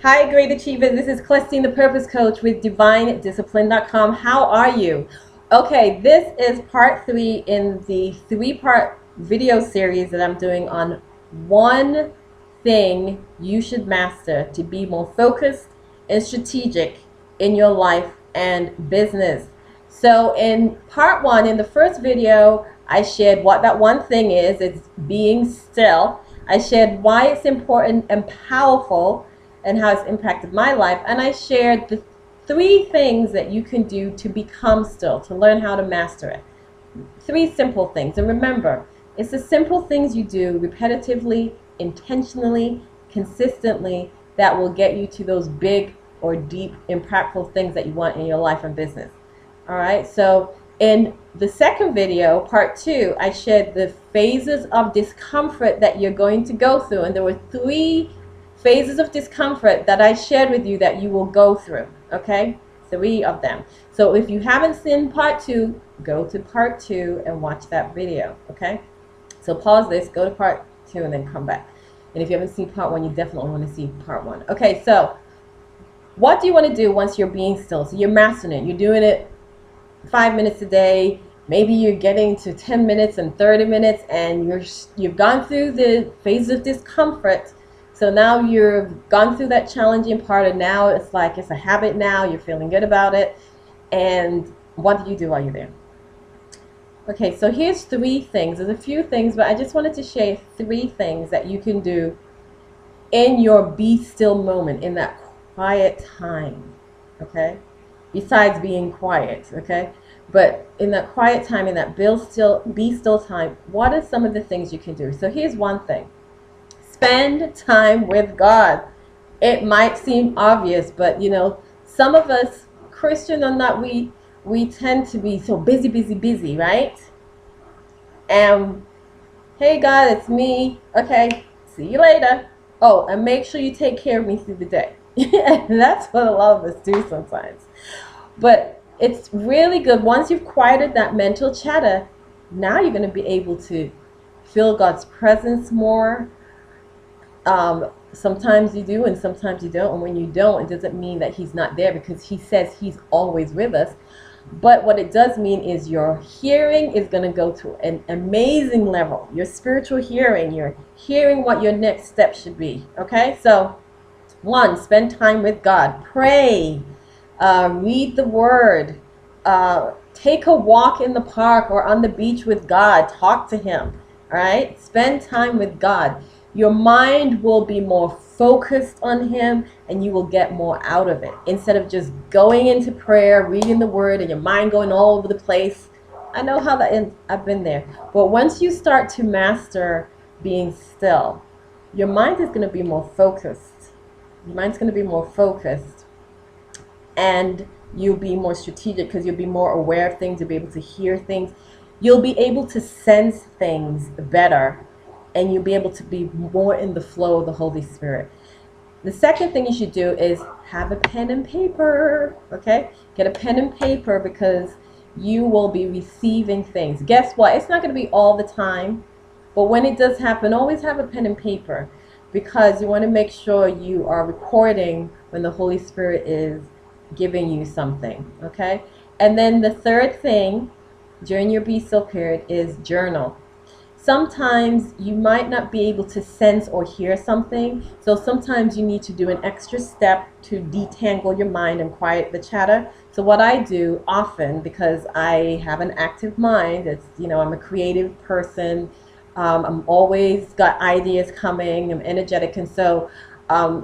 Hi, great achievers. This is Christine, the Purpose Coach with DivineDiscipline.com. How are you? Okay, this is part 3 in the 3-part video series that I'm doing on one thing you should master to be more focused and strategic in your life and business. So in part 1, in the first video, I shared what that one thing is. It's being still. I shared why it's important and powerful and how it's impacted my life. And I shared the 3 things that you can do to become still, to learn how to master it. 3 simple things. And remember, it's the simple things you do repetitively, intentionally, consistently that will get you to those big or deep, impactful things that you want in your life and business. All right, so in the second video, part 2, I shared the phases of discomfort that you're going to go through. And there were 3 phases of discomfort that I shared with you that you will go through, okay? 3 of them. So if you haven't seen part 2, go to part 2 and watch that video, okay? So pause this, go to part 2, and then come back. And if you haven't seen part 1, you definitely want to see part 1. Okay, so what do you want to do once you're being still? So you're mastering it. You're doing it 5 minutes a day. Maybe you're getting to 10 minutes and 30 minutes, and you've gone through the phase of discomfort. So now you've gone through that challenging part, and now it's like it's a habit now. You're feeling good about it. And what do you do while you're there? Okay, so here's 3 things. There's a few things, but I just wanted to share 3 things that you can do in your be still moment, in that quiet time, okay? Besides being quiet, okay? But in that quiet time, in that be still time, what are some of the things you can do? So here's one thing. Spend time with God. It might seem obvious, but you know, some of us, Christian or not, we tend to be so busy, right? And hey God, it's me. Okay, see you later. Oh, and make sure you take care of me through the day. And that's what a lot of us do sometimes. But it's really good once you've quieted that mental chatter. Now you're going to be able to feel God's presence more. Sometimes you do and sometimes you don't, and when you don't, it doesn't mean that he's not there, because he says he's always with us. But what it does mean is your hearing is going to go to an amazing level. Your spiritual hearing, you're hearing what your next step should be. Okay, so 1, spend time with God. Pray, read the word, take a walk in the park or on the beach with God. Talk to him. All right, spend time with God. Your mind will be more focused on him, and you will get more out of it. Instead of just going into prayer, reading the word, and your mind going all over the place. I know how that ends. I've been there. But once you start to master being still, your mind is going to be more focused. Your mind's going to be more focused. And you'll be more strategic, because you'll be more aware of things. You'll be able to hear things. You'll be able to sense things better. And you'll be able to be more in the flow of the Holy Spirit. The second thing you should do is have a pen and paper, okay? Get a pen and paper, because you will be receiving things. Guess what? It's not going to be all the time, but when it does happen, always have a pen and paper, because you want to make sure you are recording when the Holy Spirit is giving you something, okay? And then the third thing during your be still period is journal. Sometimes you might not be able to sense or hear something, so sometimes you need to do an extra step to detangle your mind and quiet the chatter. So what I do often, because I have an active mind, it's, you know, I'm a creative person, I'm always got ideas coming, I'm energetic, and so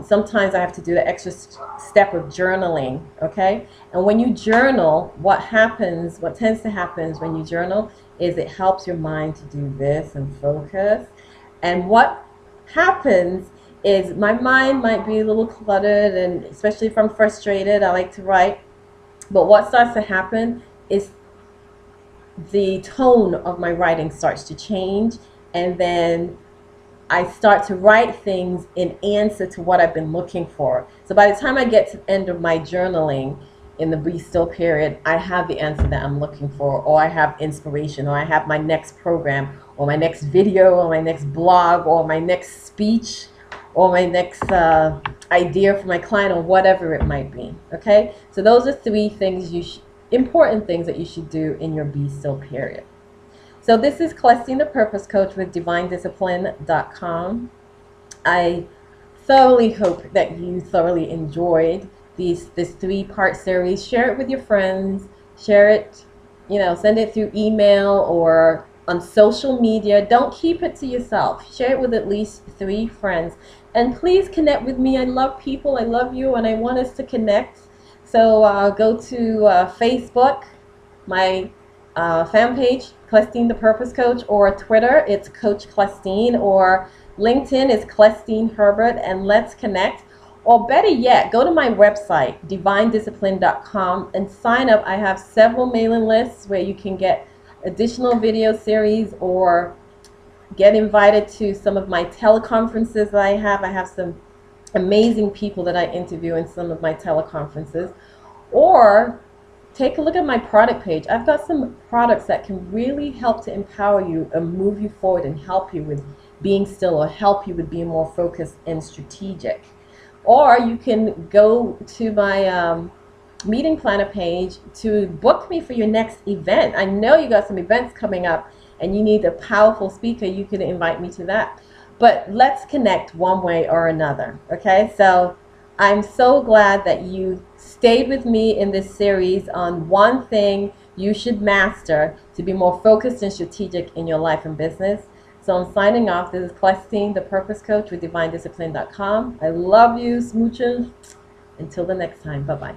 sometimes I have to do the extra step of journaling, okay? And when you journal, what tends to happen when you journal is it helps your mind to do this and focus. And what happens is my mind might be a little cluttered, and especially if I'm frustrated, I like to write. But what starts to happen is the tone of my writing starts to change, and then I start to write things in answer to what I've been looking for. So by the time I get to the end of my journaling in the be still period, I have the answer that I'm looking for, or I have inspiration, or I have my next program, or my next video, or my next blog, or my next speech, or my next idea for my client or whatever it might be. Okay, so those are three things important things that you should do in your Be Still period. So this is Celestine, the Purpose Coach with DivineDiscipline.com. I thoroughly hope that you thoroughly enjoyed this 3-part series. Share it with your friends. Share it, send it through email or on social media. Don't keep it to yourself. Share it with at least 3 friends. And please connect with me. I love people. I love you, and I want us to connect. So go to Facebook, my fan page, Celestine the Purpose Coach, or Twitter, it's Coach Celestine, or LinkedIn is Celestine Herbert, and let's connect. Or better yet, go to my website, DivineDiscipline.com, and sign up. I have several mailing lists where you can get additional video series or get invited to some of my teleconferences that I have. I have some amazing people that I interview in some of my teleconferences. Or take a look at my product page. I've got some products that can really help to empower you and move you forward and help you with being still, or help you with being more focused and strategic. Or you can go to my meeting planner page to book me for your next event. I know you got some events coming up and you need a powerful speaker. You can invite me to that. But let's connect one way or another. Okay, so I'm so glad that you stayed with me in this series on one thing you should master to be more focused and strategic in your life and business. So I'm signing off. This is Celestine, the Purpose Coach with DivineDiscipline.com. I love you, smooches. Until the next time, bye-bye.